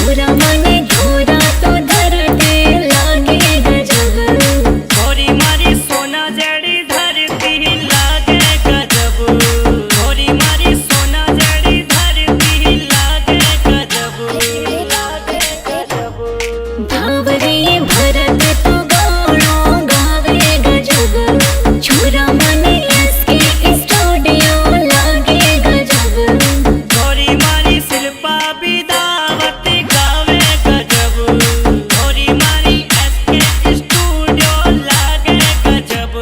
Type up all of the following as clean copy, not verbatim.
छोरा मने घोरा तो धरते लागे गजब। छोरी मारी सोना जड़ी धरती लागे गजब। छोरी मारी सोना जड़ी धरती लागे गजब। भावरे भरत तो गानो गावे गजब। छोरा मने इसके स्टूडियो लागे गजब। छोरी मारी शिल्पा विदावत गावे गजब। छोरी मारी एसके स्टूडियो लागे गजब।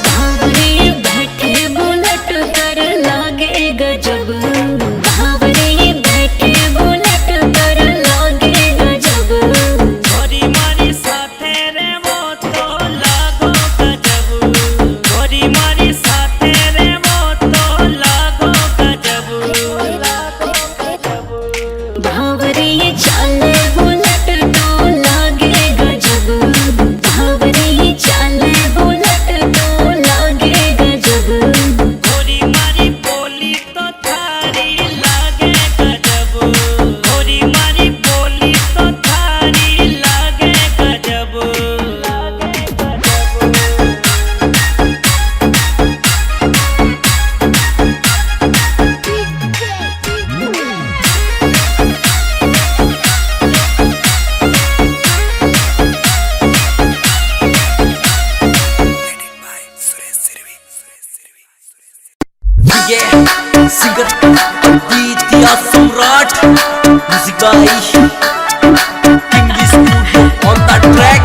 भावरे बैठे बुलेट कर लागे गजब। भावरे बैठे बुलेट कर लागे गजब। छोरी मारी साथे रे वो तो लागो गजब। छोरी मारी साथे रे वो तो लागो गजब। भावरे चाले बुलेट तो लागे गजब। भावरे चाले बुलेट तो लागे गजब। छोरी मारी बोली तो थारी लागे गजब। छोरी मारी बोली तो थारी लागे गजब। Yeah, singer Aditya Samrat, music by King Studio on the track.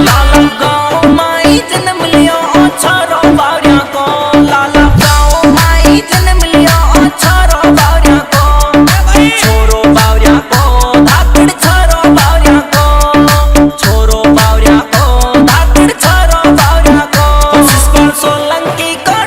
लाला गाँव माई जन्म लियो छोरो बावरिया को। लाला गाँव माई जन्म लियो छोरो बावरिया को। छोरो बावरिया को धाकड़ छोरो बावरिया को। छोरो बावरिया को धाकड़ छोरो बावरिया को। कोशिश कर सोलंकी को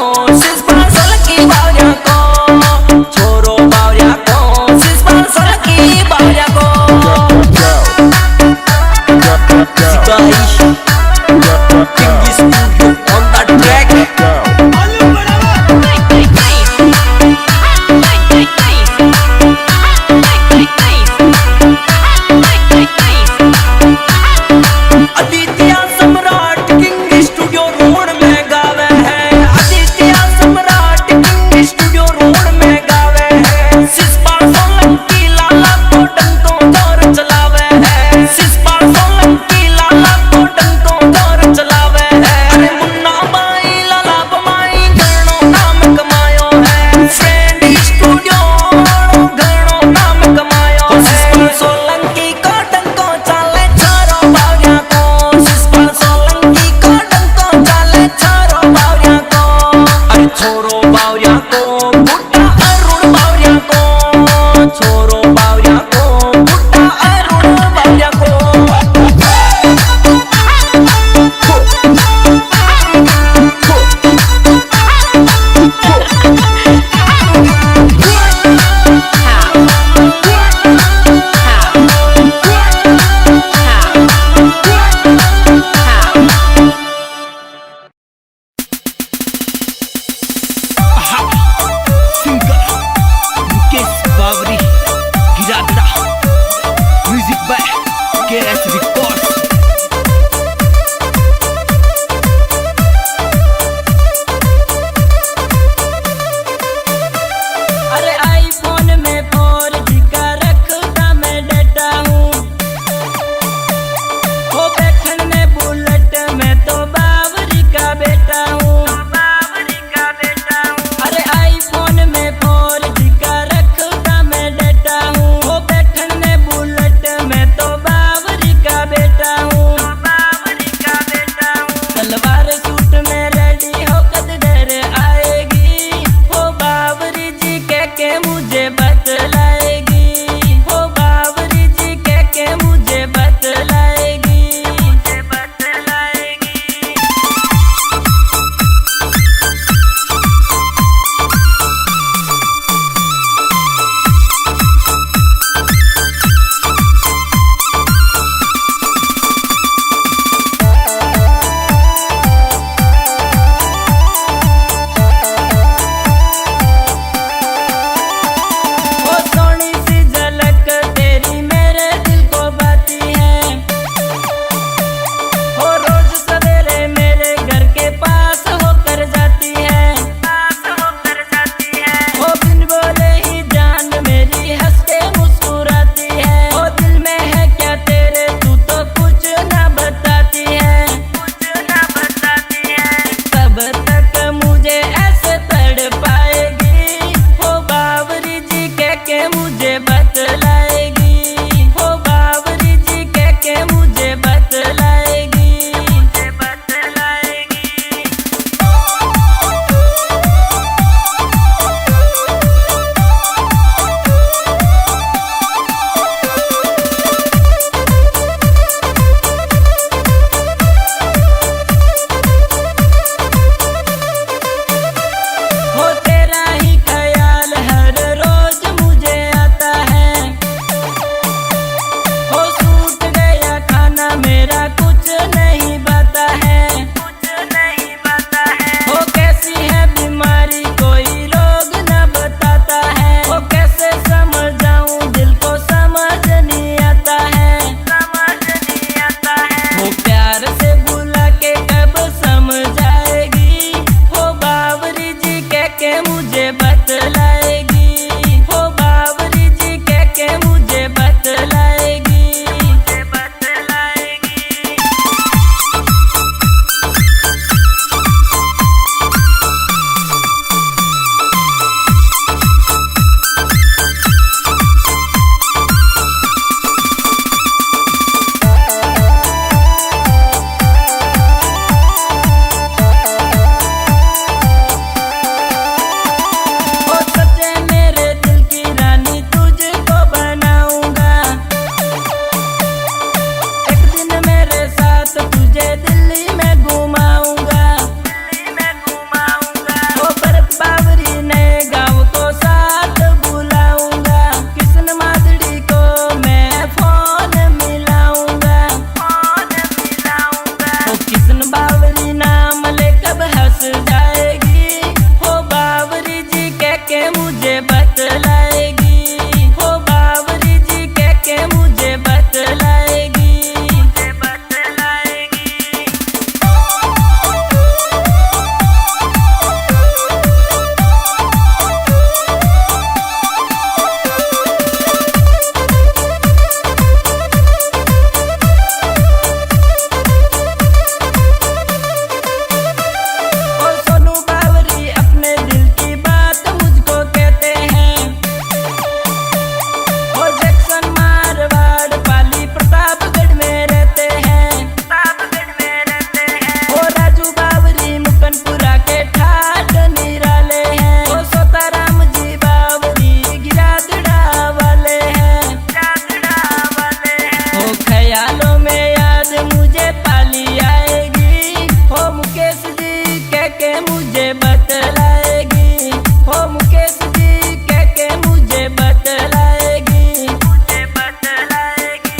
सिस्पा सल की बावरिया को छोरो बावरिया को सिस्पा सल की बावरिया को सिपाही King Studio on the track Aditya सम्राट किंग स्टूडियो रोड में गावे है आदित्य सम्राट किंग स्टूडियो रोड में गावे है सिस्पा सोलंकी लाला को डंको जोर चलावे है सिस्पा सोलंकी लाला को डंको जोर चलावे है अरे मुन्ना बाई लाला बमाई घणो नाम कमायो है फ्रेंड स्टूडियो घणो नाम कमायो है सिस्पा सोलंकी का डंको चले चारों बावरिया को सिस्पा सोलंकी का डंको चले चारों बावरिया को अरे छोरो बावरिया को बुड्ढा अरुण बावरिया को छोरो बावरिया को बुड्ढा अरुण बावरिया को सिंगर मुकेश बावरी गिराता म्यूजिक बाय केएस रिकॉर्ड्स अरे आईफोन में 4G का रखता मैं डेटा हूँ वो बैठन में बुलेट में तो बावरी का बेटा हूँ अरे आईफोन में 4G का रखता मैं डेटा हूँ वो बैठन में बुलेट में तो बावरी का बेटा हूँ तलवार सूट में रेडी हो कद डर आएगी वो बावरी जी के मुझे बतलाएगी वो बावरी जी के मुझे बतलाएगी वो सोनी सी झलक तेरी मेरे दिल को बाती है वो रोज सवेरे मेरे घर के पास होकर जाती है वो बिन बोले ही जान मेरी हंस के मुस्कुराती है वो दिल में है क्या तेरे तू तो कुछ ना बताती है तब तक मुझे ऐसे तड़ पाएगी वो बावरी जी के मुझे बतलाएगी वो बावरी जी के मुझे बतलाएगी हो तेरा ही ख्याल हर रोज मुझे आता है हो सूट गया खाना मेरा कुछ नहीं बता है हो कैसी है बीमारी कोई रोग न बताता है हो कैसे समझाऊं दिल को समझ नहीं आता है वो प्यार से बुला के कब समझाएगी हो बावरी जी के मुझे बतलाएगी हो बावरी जी के मुझे बतलाएगी मुझे बतलाएगी, हो मुकेश जी कह के मुझे बतलाएगी, मुझे बतलाएगी।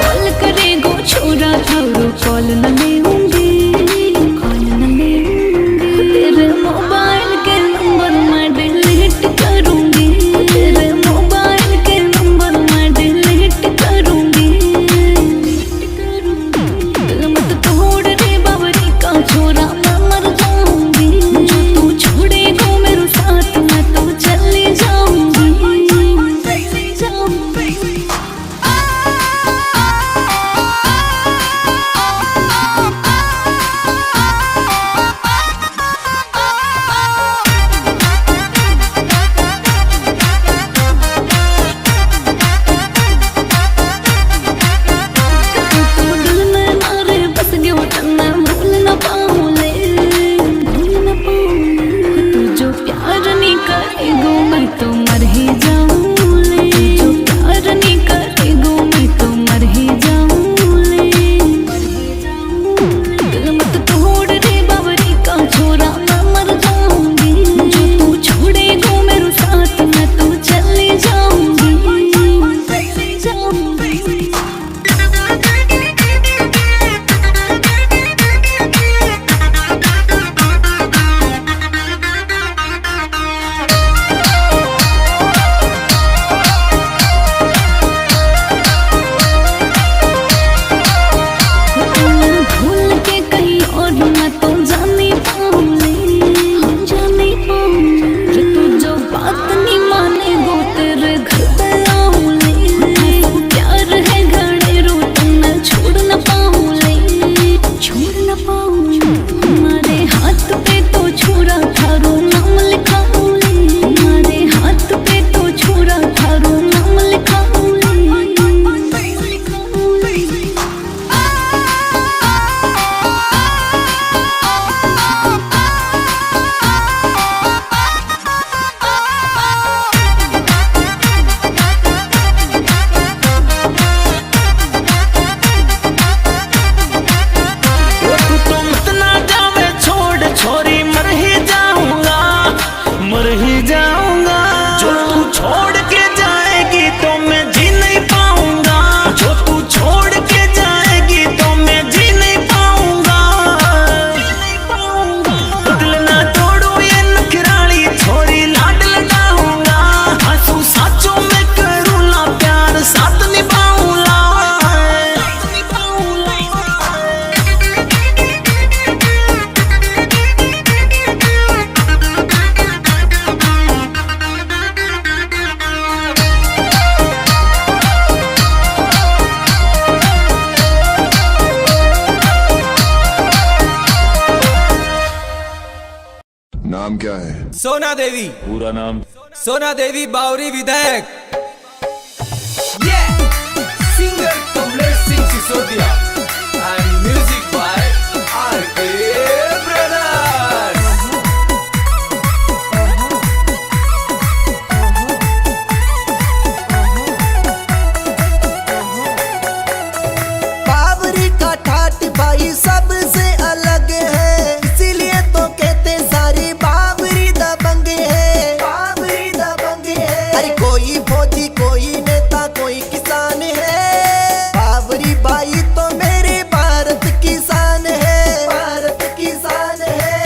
कॉल करेगो छोरा थारो कॉल न लेऊंगी, कॉल न लेऊंगी। तेरे मोबाइल के नंबर मैं डिलीट करूंगी, तेरे मोबाइल के नंबर मैं डिलीट करूंगी, दिल मत तोड़ रे बावरी का छोरा, मैं मर जाऊंगी। जो तू छोड़ेगो मेरे साथ मैं तो चली जाऊंगी, चली जाऊंगी। नाम क्या है? सोना देवी। पूरा नाम? सोना देवी बावरी विधायक। Singer Kamlesh Singh Sisodia and music by RK brothers. Bawri का ठाट भाई सबसे अलग है, इसीलिए तो कहते सारी बावरी दबंग है। बावरी दबंग है। अरे कोई फौजी, कोई नेता, कोई किसान है। बावरी भाई तो मेरे भारत की शान है। भारत की शान है।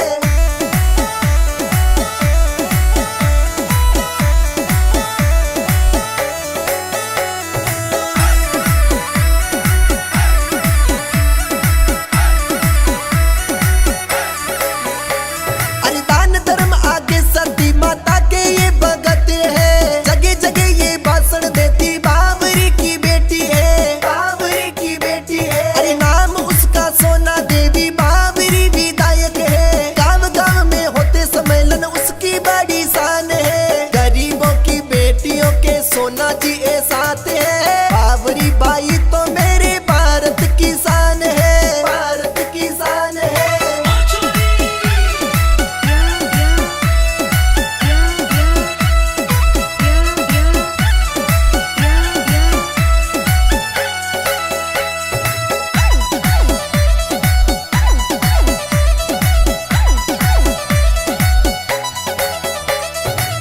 अरे दान धर्म आगे सती माता के ये भगत है। जगह जगह ये भाषण देती बावरी की बेटी है। बावरी की बेटी है। अरे नाम उसका सोना देवी बावरी विधायक है। गांव गांव में होते सम्मेलन उसकी बड़ी शान है। गरीबों की बेटियों के सोना जी ए साथ है। बावरी भाई तो मेरे भारत की शान है। भारत की शान है।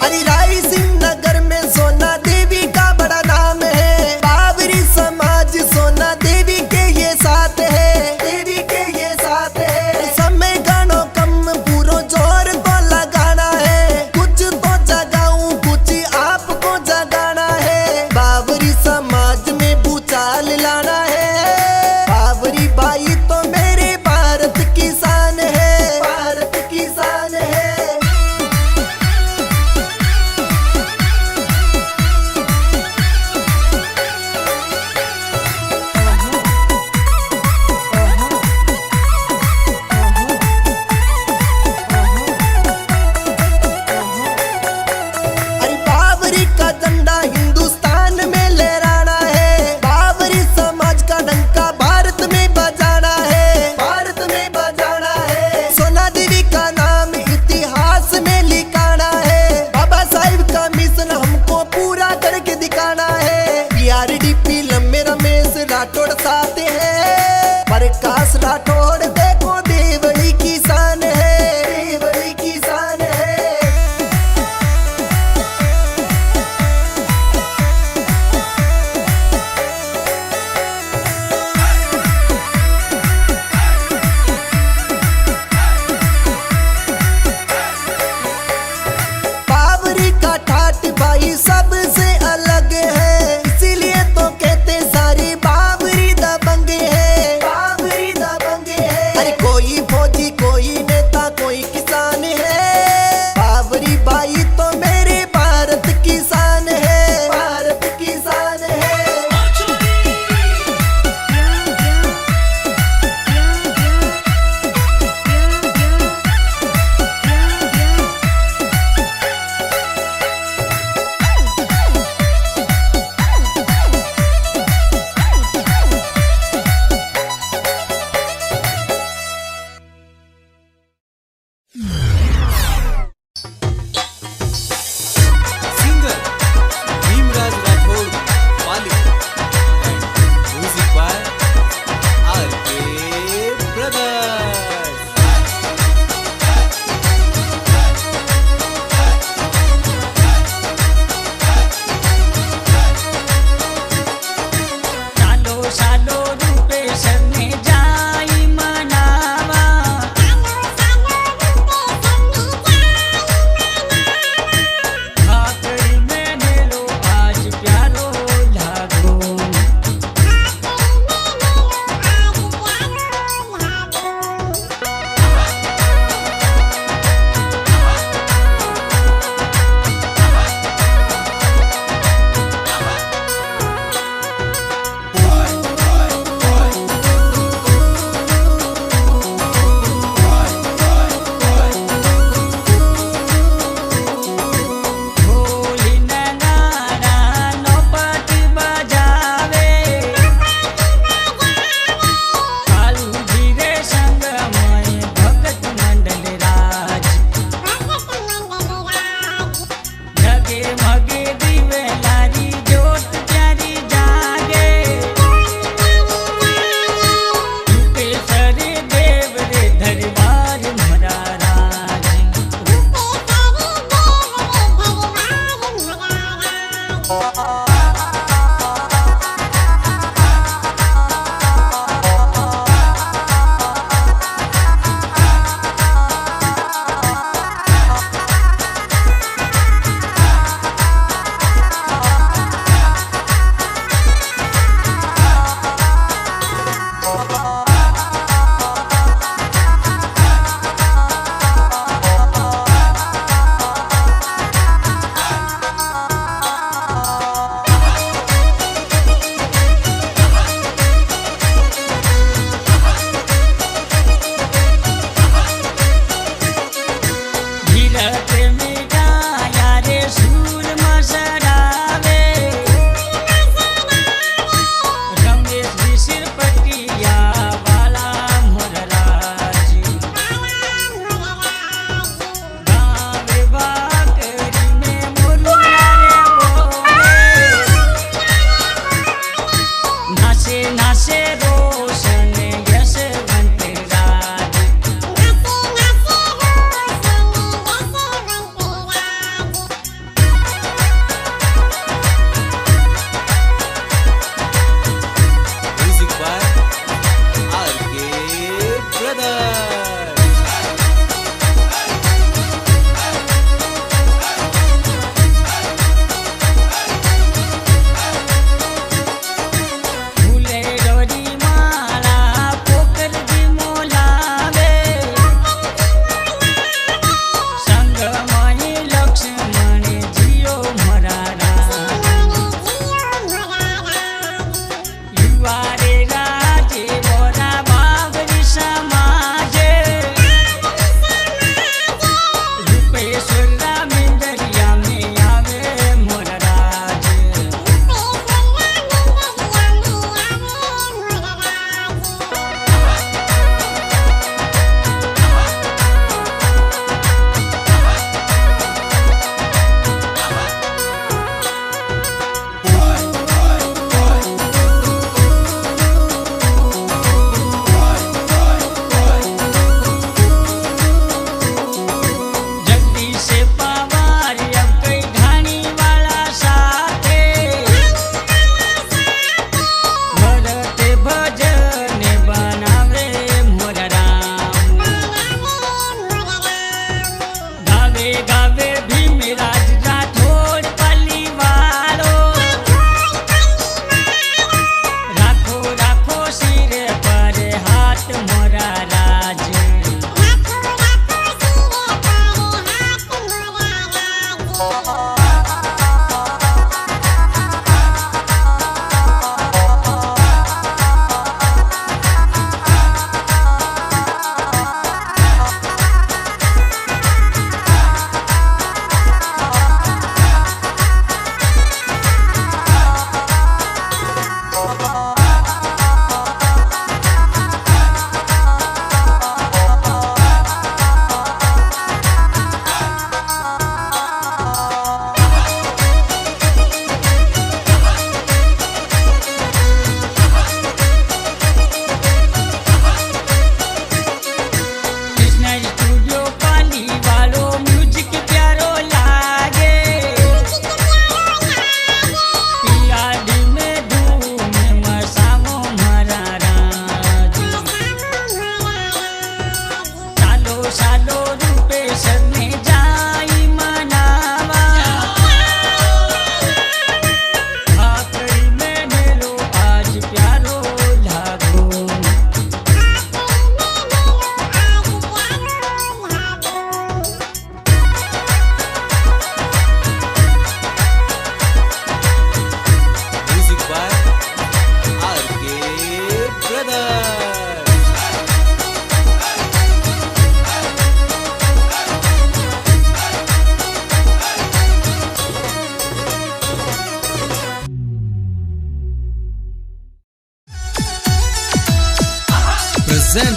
अरे राय सिंह नगर में सोना देवी का बड़ा नाम है। बावरी समाज सोना देवी के ये साथ है। देवी के ये साथ है। समय गानों कम पूरो जोर तो लगाना है। कुछ तो जगाऊं, कुछ आपको जगाना है। बावरी समाज में भूचाल लाना है। बावरी भाई तो मेरे भारत की शान है। भारत की शान है। अरे बावरी का झंडा हिंदुस्तान में लहराना है। बावरी समाज का डंका भारत में बजाना है। भारत में बजाना है। सोना देवी का नाम इतिहास में लिखाना है। बाबा साहिब का मिशन हमको पूरा करके दिखाना है। PRDP लम्बे रमेश राठौड़ साथ है। प्रकाश राठौड़ देखो देवड़ी की शान है। देवड़ी की शान है। बावरी का ठाट भाई सबसे अलग है, इसीलिए तो कहते सारी बावरी दबंग है। बावरी दबंग है। अरे कोई फौजी, कोई नेता, कोई किसान है। बावरी भाई तो मेरे भारत की शान है। भारत की शान है। सिंगर भीमराज राठौड़ वाली and music by RK brothers. सालो सालो रूपेश ने जाई मनावा।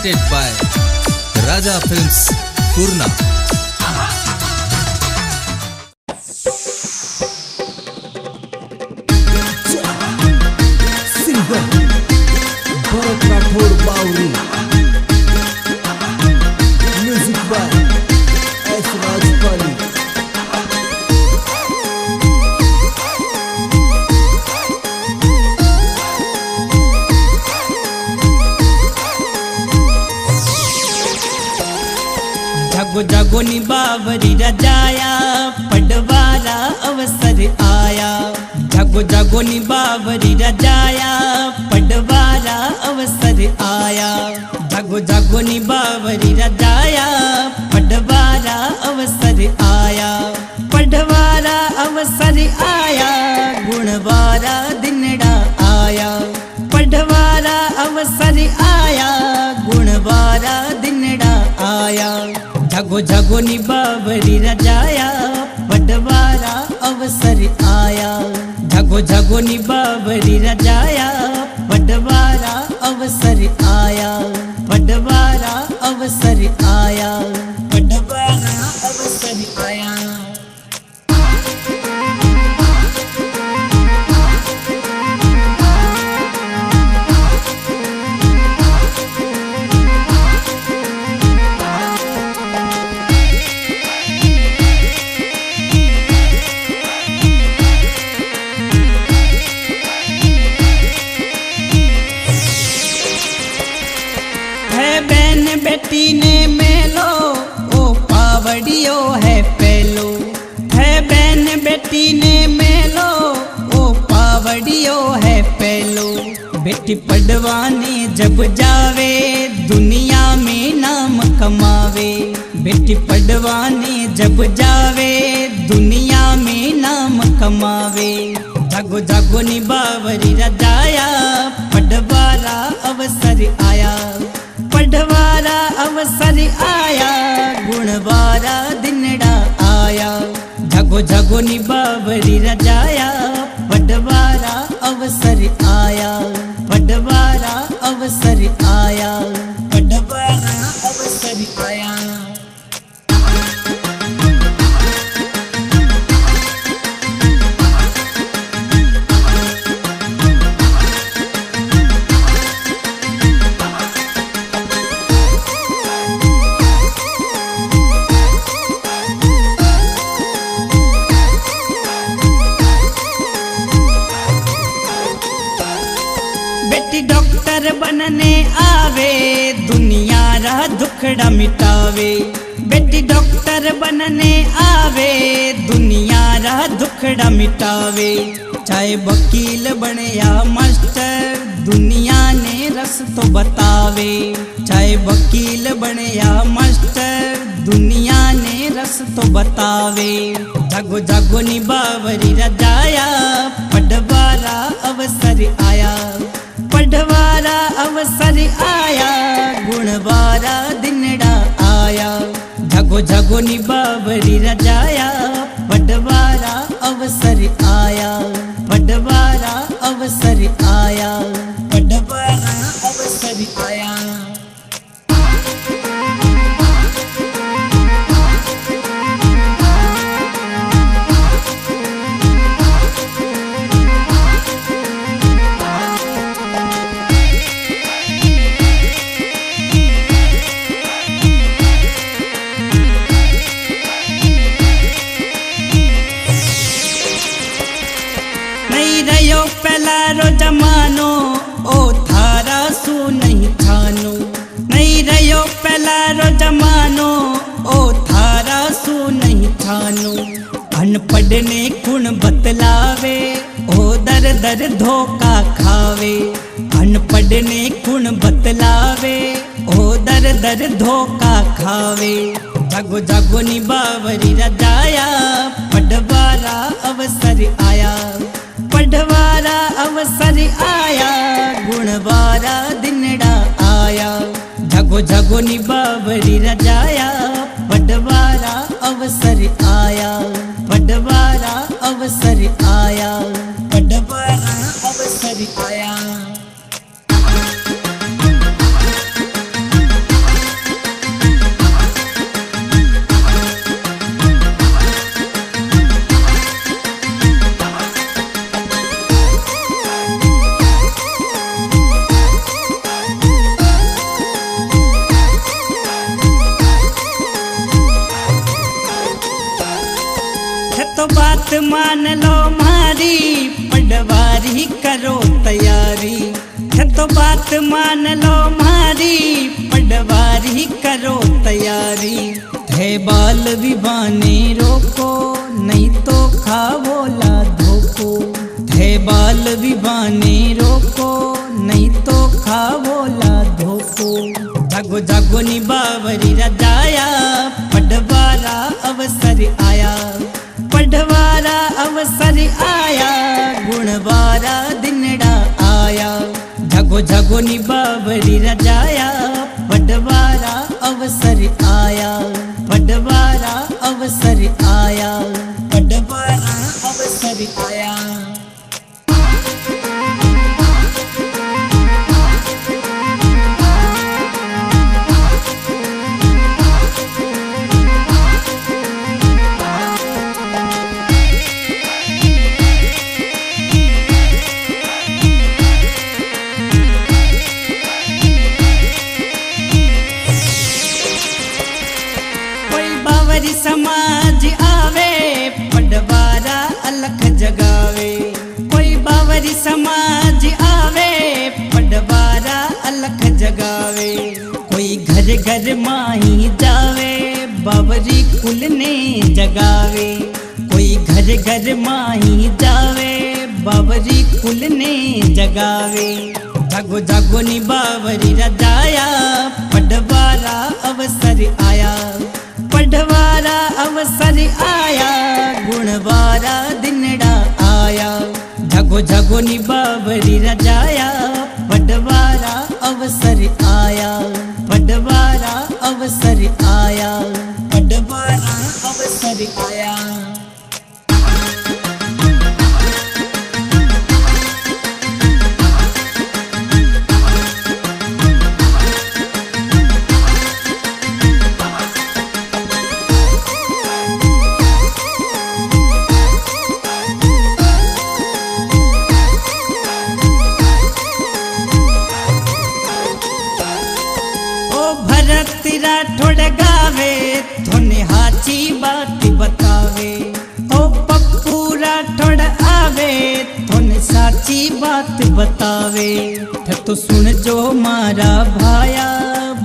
presented by Raja Films, Purna. Bharat Rathore Bawri, music by S Rajpali. जागो जागो नी बावरी रजाया, पडवारा अवसर आया। जागो जागो नी बावरी रजाया, पडवारा अवसर आया। जागो जागो नी बावरी रजाया, पडवारा अवसर आया। पडवारा अवसर आया, गुणवारा दिनड़ा आया। पडवारा अवसर आया, गुणवारा दिनड़ा आया। जागो जागो नी बावरी रजाया, पडवारा अवसर आया। जागो जागो नी बावरी रजाया, पडवारा अवसर आया। पडवारा अवसर आया, पडवारा अवसर आया। बेटी ने मेलो, ओ पावड़ियो है पेलो। है बहन बेटी ने मेलो, ओ पावड़ियो है पेलो। बेटी पढ़वाने जब जावे, दुनिया में नाम कमावे। बेटी पढ़वाने जब जावे, दुनिया में नाम कमावे। जागो जागो नी बावरी रजाया, पढ़वारा अवसर आया। पढ़वारा अवसर आया, गुणवारा दिनड़ा आया। जागो जागो नी बावरी रजाया, पढ़वारा अवसर आया। पढ़वारा अवसर आया, पढ़वारा अवसर आया। बेटी डॉक्टर बनने आवे, दुनिया रा दुखड़ा मिटावे। बेटी डॉक्टर बनने आवे, दुनिया रा दुखड़ा मिटावे। चाहे वकील बने या मास्टर, दुनिया ने रस्तो बतावे। चाहे वकील बने या मास्टर, दुनिया ने रस्तो बतावे। जागो जागो नी बावरी रजाया, पढ़वारा अवसर आया। पढ़वारा अवसर आया, गुणवारा दिनड़ा आया। जागो जागो नी बावरी रजाया, पढ़वारा अवसर आया। पढ़वारा अवसर आया, पढ़वारा अवसर आया। पहला रो जमानो, ओ थारा सू नहीं थानो। नहीं रहो पहला रो जमानो, ओ थारा सू नहीं थानो। अनपढ़ ने कुण बतलावे, ओ दर दर धोखा खावे। अनपढ़ ने कुण बतलावे, ओ दर दर धोखा खावे। जागो जागो नी बावरी रजाया, पढ़वारा अवसर आया। पढ़वारा अवसर आया, गुणवारा दिनड़ा आया। जागो जागो नी बावरी रजाया, पढ़वारा अवसर आया। पढ़वारा अवसर आया, पढ़वारा अवसर आया। तो बात मान लो मारी, पटवारी करो तैयारी। तो बात मान लो मारी, पटवारी करो तैयारी। थे बाल विवाने रोको, नहीं तो खावोला धोको। थे बाल विवाने रोको, नहीं तो खावोला धोको। जागो जागो नी बावरी रजाया, पटवारा अवसर आया। पटवारा अवसर आया, गुणवारा दिनड़ा आया। जागो जागो नी बावरी रजाया, पटवारा अवसर आया। पटवारा अवसर आया, पटवारा अवसर आया। समाज आवे, पटवारा अलख जगावे। कोई बावरी समाज आवे, पटवारा अलख जगावे। कोई घर घर माही जावे, बावरी कुल ने जगावे। कोई घर घर माही जावे, बावरी कुल ने जगावे। जागो जागो नी बावरी रजाया, पटवारा अवसर आया। पटवारा अवसर आया, गुणवारा दिनड़ा आया। जागो जागो नी बावरी रजाया, पटवारा अवसर आया। पटवारा अवसर आया, पटवारा अवसर आया। राठौड़ गावे, थोने हाची बात बतावे। ओ पप्पू राठौड़ आवे, थोने साची बात बतावे। तो सुन जो मारा भाया,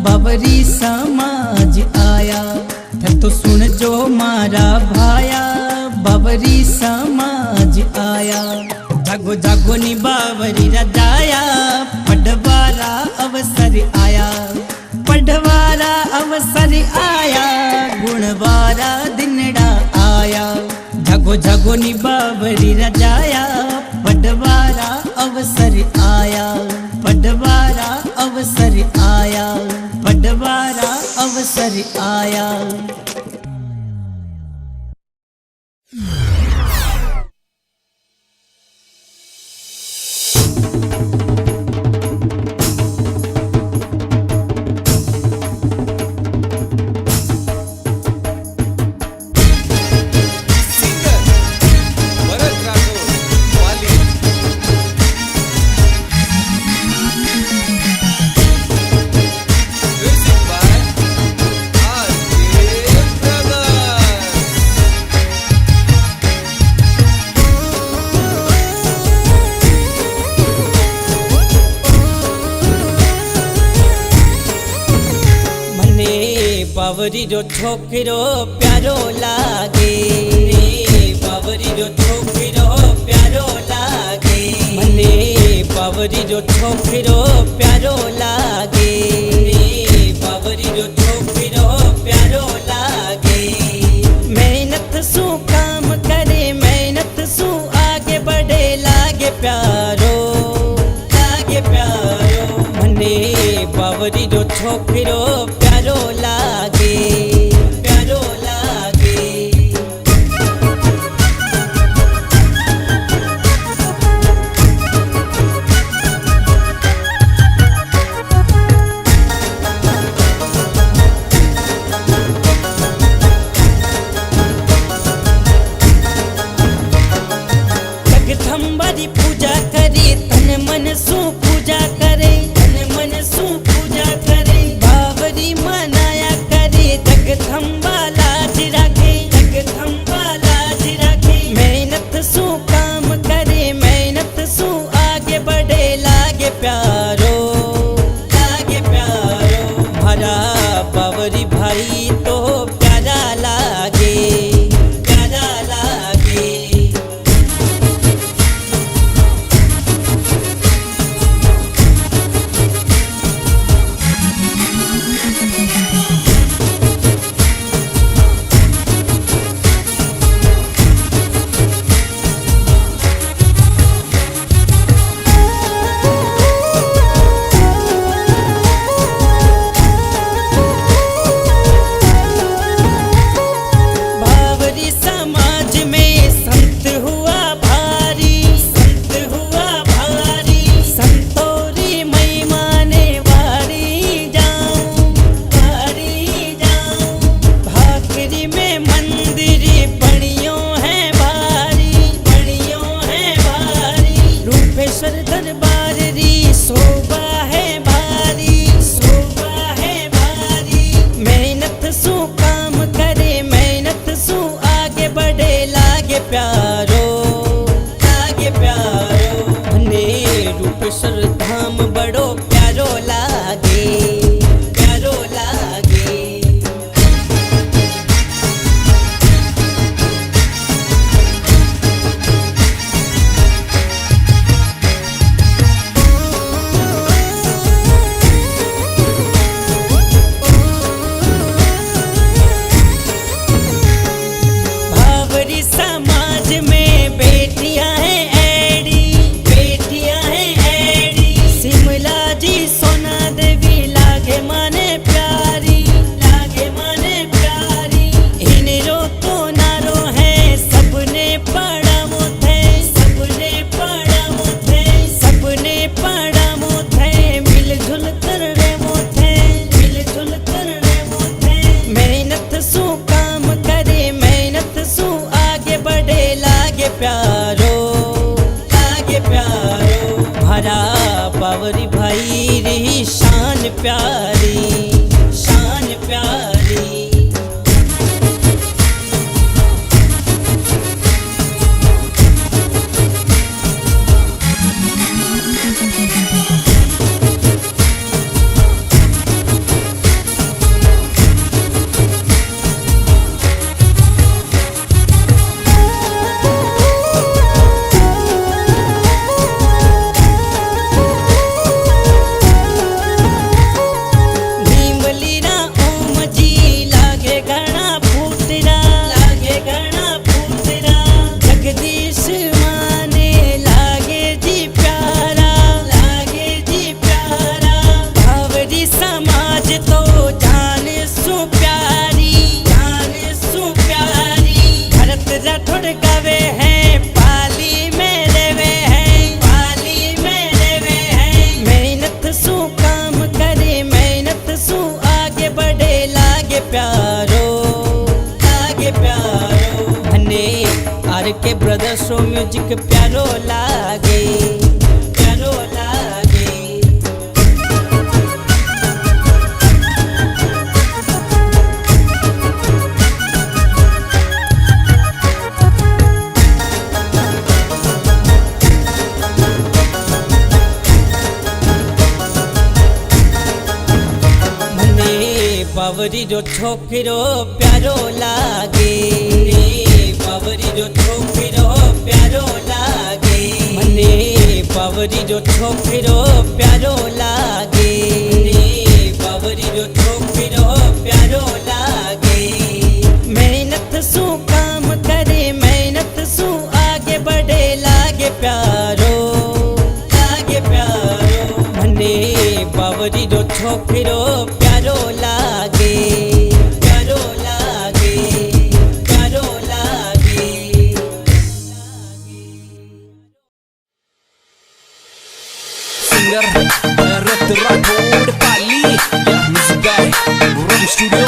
बावरी समाज आया। तो सुन जो मारा भाया, बावरी समाज आया। जागो जागो नी बावरी रजाया, पटवारा अवसर आया। पटवारा अवसर आया, गुणवारा दिनड़ा आया। जागो जागो नी बावरी रजाया, पटवारा अवसर आया। पटवारा अवसर आया, पटवारा अवसर आया। बावरी जो छोकरो प्यारो लागे, बावरी जो छोकरो प्यारो लागे। मने बावरी जो छोकरो प्यारो लागे, बावरी जो छोकरो प्यारो लागे। मेहनत सु काम करे, मेहनत सु आगे बढ़े, लागे प्यारो, लागे प्यारो। मने बावरी जो छोकरो प्यारो लागे, प्यारो लागे। जगदम्बारी पूजा करे, तन मन सु पूजा करे, तन मन सु पूजा करे। भाई तो प्यारा लागे, प्यारा लागे। बावरी समाज में संत हुआ भारी, संत हुआ भारी। संतोरी मई माने वारी जाऊं, वारी जाऊं। भाकरी में मंदिर बणियों है भारी, बणियों है भारी। रूपेश्वर दरबार री शोभा है भारी, शोभा है भारी। मेहनत सु काम करे, मेहनत सु आगे बढ़े, लागे प्यारो, लागे प्यारो। भने रूपेश्वर धाम बड़ो प्यारो लागे, प्यारो लागे। बावरी समाज में बेटियां हैं ऐडी, बेटियां हैं ऐडी। सिमला जी सोना देवी लागे माने प्यारी, लागे माने प्यारी। इनरो तो नारो है सबने पड़ा मुथे, सबने पड़ा मुथे, सबने पड़ा मुथे। मिलजुल कर रे मुथे, मिलजुल कर रे मुथे। मेहनत सु काम करे, मेहनत सु आगे बढ़े, लागे प्यारो, लागे प्यारो। भरा बावरी भाई री शान प्यारी, शान प्यारी। भीमलीना ओम जी लागे घना फूटरा, लागे घना फूटरा। जगदीश माने लागे जी प्यारा, लागे जी प्यारा। बावरी समाज तो जान सु प्यारी, जान सु प्यारी। भरत राठौड़ गावे हैं, पाली में रेवे हैं, पाली में रेवे हैं। मेहनत सु काम करे, मेहनत सु आगे बढ़े, लागे प्यारो, लागे प्यारो। भने आर के ब्रदर्स म्यूजिक प्यारो लागे, प्यारो लागे। મને બાવરી જો છોકરો પ્યારો લાગે, બાવરી જો છોકરો પ્યારો લાગે। મને બાવરી જો છોકરો પ્યારો લાગે, બાવરી જો છોકરો પ્યારો લાગે। मेहनत सु काम करे, मेहनत सु आगे बढ़े, लागे प्यारो, लागे प्यारो। भने बावरी जो छोकरो प्यारो लागे, प्यारो लागे, प्यारो लागे। Singer Red Rathod Pali, Music by Room Studio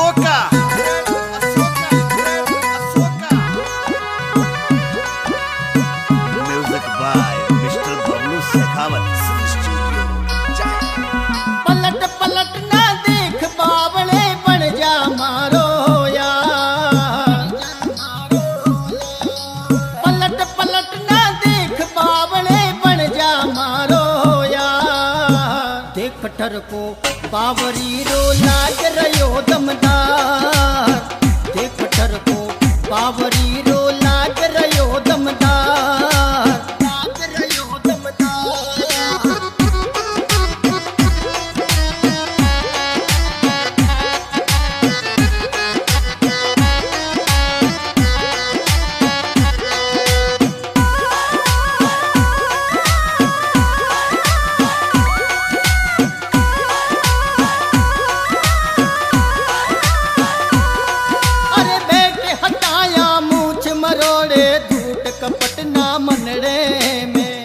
Ashoka music by mister Bablu Shekhawat. पलट पलट ना देख बावले बन जा मारो यार। पलट पलट ना देख बावले बन जा मारो यार। देख ठरको बावरी रो लाग रयो दमदार। देख ठरको बावरी रो लाग रयो दमदार। लाग रयो दमदार। अरे बेटे हटाया मूछ मरोड़े झूठ कपट ना मनड़े में।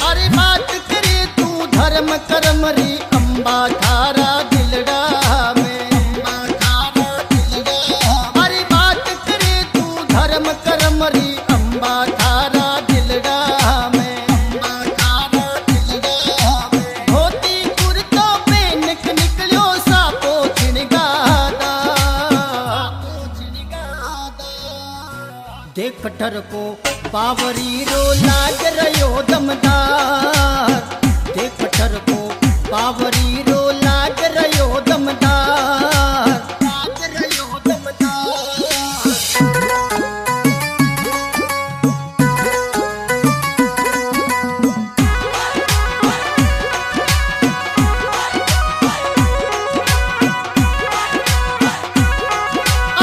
अरे बात करे तू धर्म कर्म री अम्बा थारा दिलड़ा में। अरे बात करे तू धर्म कर्म री अम्बा थारा दिलड़ा में। धोती कुर्तो पे निकलियो सापो छिणगादा। देख ठरको बावरी रो लाग रयो दमदार। देख ठरको बावरी रो लाग रयो दमदार। लाग रयो दमदार।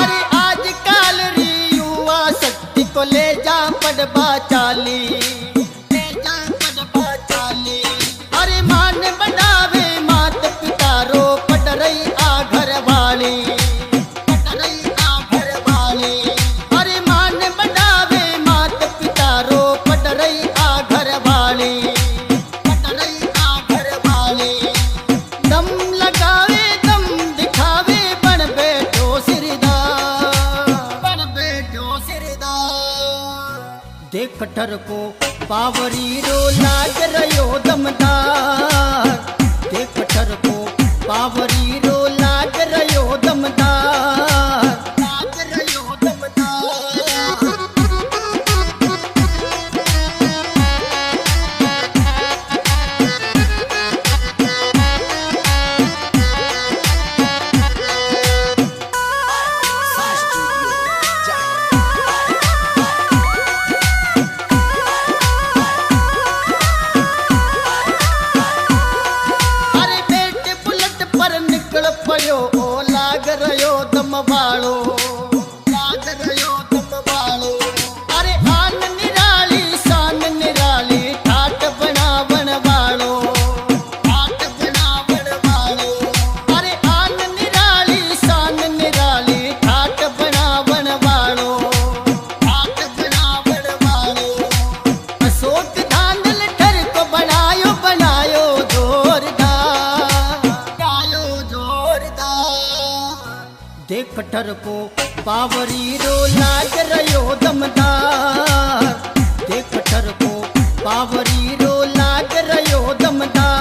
अरे आजकल री युवा शक्ति को ले जा पड़बा चाली। ले जा पड़बा चाली। अरे मान बनावे मात पिता रो पट रही आ घर वाली। पट रही आ घर वाली। अरे मान बनावे मात पिता रो पट रही आ घर वाली। पट रही आ घर वाली। दम लगावे दम दिखावे बन बैठो सिरदार। बन बैठो सिरदार। देख ठरको बावरी रो लाग रयो दमदार। देख ठरको बावरी रो लाग रयो दमदार। लाग रयो दमदार। अरे बेटे बुलेट पर निकल पड़ो ओ लाग रयो दम वालो। लाग रयो दम वालो। अरे आन निराली शान निराली ठाट बनावन वालो। ठाट बनावन वालो। अरे आन निराली शान निराली ठाट बनावन वालो। ठाट बनावन वालो। अशोक धांधल ठर को बनायो बनायो जोरदार। बनायो जोरदार। देख ठरको बावरी रो लाग रयो दमदार। देख ठरको बावरी रो लाग रयो दमदार।